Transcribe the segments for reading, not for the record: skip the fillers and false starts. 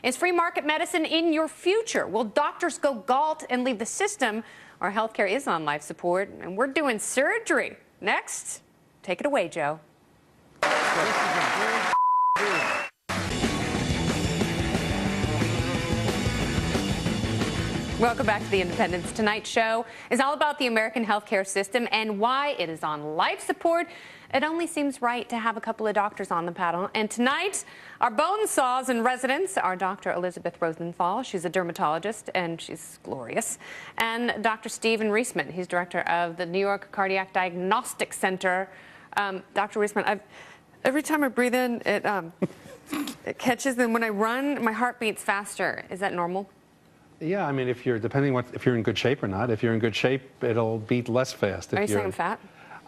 Is free market medicine in your future? Will doctors go galt and leave the system? Our healthcare is on life support, and we're doing surgery. Next, take it away, Joe. Welcome back to the Independence. Tonight's show is all about the American healthcare system and why it is on life support. It only seems right to have a couple of doctors on the panel. And tonight, our bone saws in residence are Dr. Elizabeth Rosenthal. She's a dermatologist, and she's glorious. And Dr. Steven Reisman. He's director of the New York Cardiac Diagnostic Center. Dr. Reisman, every time I breathe in, it catches. And when I run, my heart beats faster. Is that normal? Yeah, I mean, if you're in good shape or not. If you're in good shape, it'll beat less fast. Are you saying I'm fat?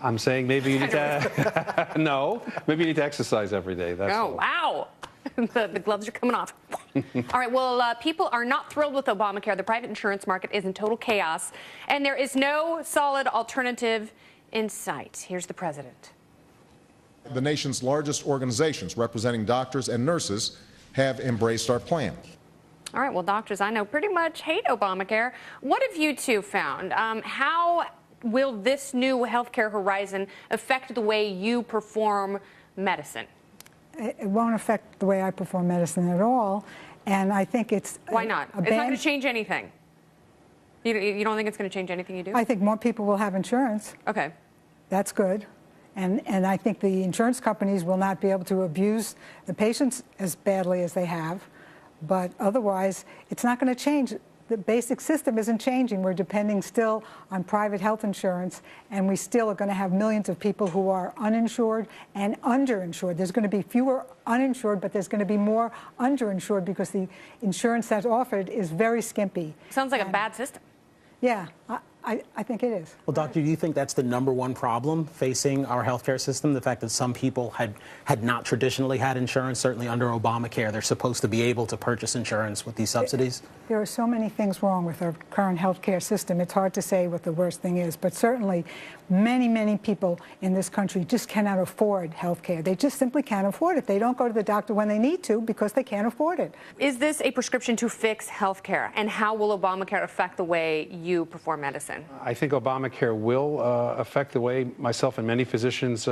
I'm saying maybe you need to, no, maybe you need to exercise every day. That's all. Wow. The gloves are coming off. All right, well, people are not thrilled with Obamacare. The private insurance market is in total chaos, and there is no solid alternative in sight. Here's the president. The nation's largest organizations representing doctors and nurses have embraced our plan. All right, well, doctors I know pretty much hate Obamacare. What have you two found? How will this new healthcare horizon affect the way you perform medicine? It won't affect the way I perform medicine at all, and I think it's Why not? It's not going to change anything. You don't think it's going to change anything you do? I think more people will have insurance. Okay. That's good. And I think the insurance companies will not be able to abuse the patients as badly as they have. But otherwise, it's not going to change. The basic system isn't changing. We're depending still on private health insurance, and we still are going to have millions of people who are uninsured and underinsured. There's going to be fewer uninsured, but there's going to be more underinsured because the insurance that's offered is very skimpy. Sounds like a bad system. Yeah, I think it is. Well, doctor, do you think that's the #1 problem facing our healthcare system? The fact that some people had not traditionally had insurance, certainly under Obamacare, they're supposed to be able to purchase insurance with these subsidies? There are so many things wrong with our current healthcare system. It's hard to say what the worst thing is, but certainly many people in this country just cannot afford healthcare. They just simply can't afford it. They don't go to the doctor when they need to because they can't afford it. Is this a prescription to fix healthcare, and how will Obamacare affect the way you perform medicine? I think Obamacare will affect the way myself and many physicians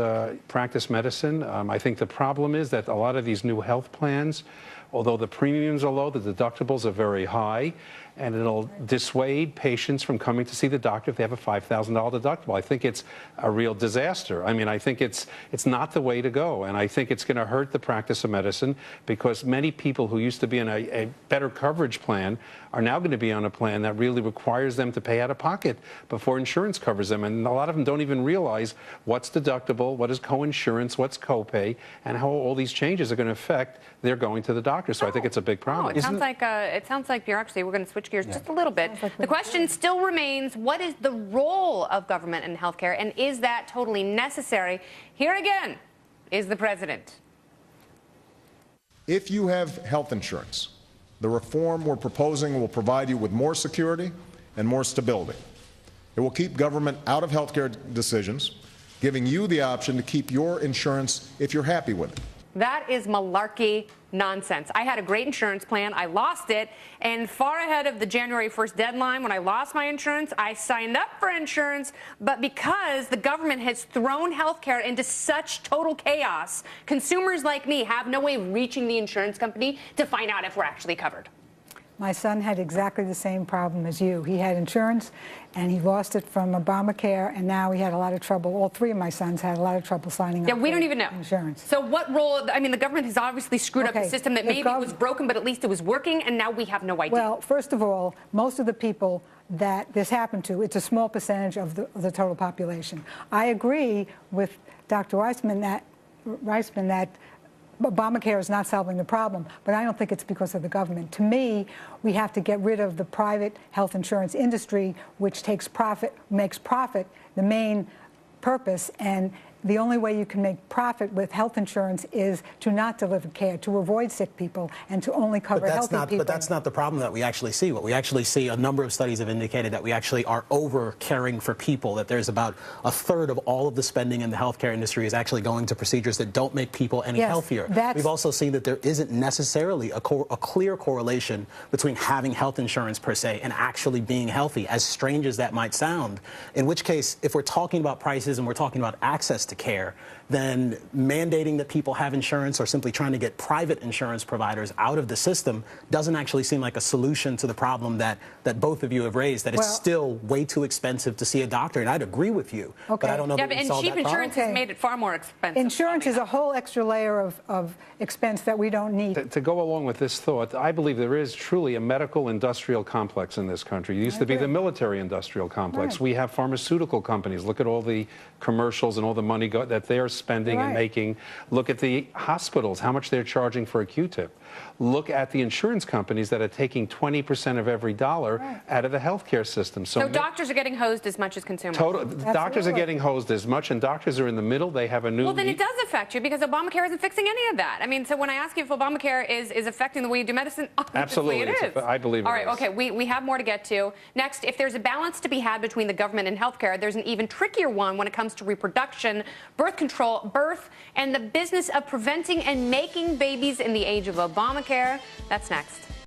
practice medicine. I think the problem is that a lot of these new health plans, although the premiums are low, the deductibles are very high, and it'll dissuade patients from coming to see the doctor if they have a $5,000 deductible. I think it's a real disaster. I mean, I think it's not the way to go, and I think it's going to hurt the practice of medicine because many people who used to be in a better coverage plan are now going to be on a plan that really requires them to pay out of pocket before insurance covers them, and a lot of them don't even realize what's deductible, what is coinsurance, what's copay, and how all these changes are going to affect their going to the doctor. So I think it's a big problem. It sounds like bureaucracy. We're going to switch gears just a little bit. The question still remains, what is the role of government in healthcare, and is that totally necessary? Here again is the president. If you have health insurance, the reform we're proposing will provide you with more security and more stability. It will keep government out of healthcare decisions, giving you the option to keep your insurance if you're happy with it. That is malarkey nonsense. I had a great insurance plan. I lost it, and far ahead of the January 1st deadline, when I lost my insurance, I signed up for insurance, but because the government has thrown healthcare into such total chaos, consumers like me have no way of reaching the insurance company to find out if we're actually covered. My son had exactly the same problem as you. He had insurance, and he lost it from Obamacare, and now he had a lot of trouble. All three of my sons had a lot of trouble signing up. Yeah, we don't even know. Insurance. So what role, I mean, the government has obviously screwed up the system that maybe it was broken, but at least it was working, and now we have no idea. Well, first of all, most of the people that this happened to, it's a small percentage of the total population. I agree with Dr. Reisman that Obamacare is not solving the problem, but I don't think it's because of the government. To me, we have to get rid of the private health insurance industry, which makes profit the main purpose, and the only way you can make profit with health insurance is to not deliver care, to avoid sick people, and to only cover healthy people. But that's not the problem that we actually see. What we actually see, a number of studies have indicated that we actually are over caring for people, that there's about a third of all of the spending in the healthcare industry is actually going to procedures that don't make people any healthier. We've also seen that there isn't necessarily a clear correlation between having health insurance per se and actually being healthy, as strange as that might sound. In which case, if we're talking about prices and we're talking about access to care, then mandating that people have insurance or simply trying to get private insurance providers out of the system doesn't actually seem like a solution to the problem that both of you have raised, that it's still way too expensive to see a doctor. And I'd agree with you, but I don't know that we solved that problem. And cheap insurance has made it far more expensive. Insurance is a whole extra layer of expense that we don't need. To go along with this thought, I believe there is truly a medical industrial complex in this country. It used to be the military industrial complex. Right. We have pharmaceutical companies. Look at all the commercials and all the money that they're spending and making. Look at the hospitals, how much they're charging for a Q-tip. Look at the insurance companies that are taking 20% of every dollar out of the healthcare system. So doctors are getting hosed as much as consumers. Doctors are getting hosed as much, and doctors are in the middle. They have a new... Well, then it does affect you, because Obamacare isn't fixing any of that. I mean, so when I ask you if Obamacare is affecting the way you do medicine, absolutely it is. I believe it is. All right, okay, we have more to get to. Next, if there's a balance to be had between the government and healthcare, there's an even trickier one when it comes to reproduction, birth control, and the business of preventing and making babies in the age of Obamacare. That's next.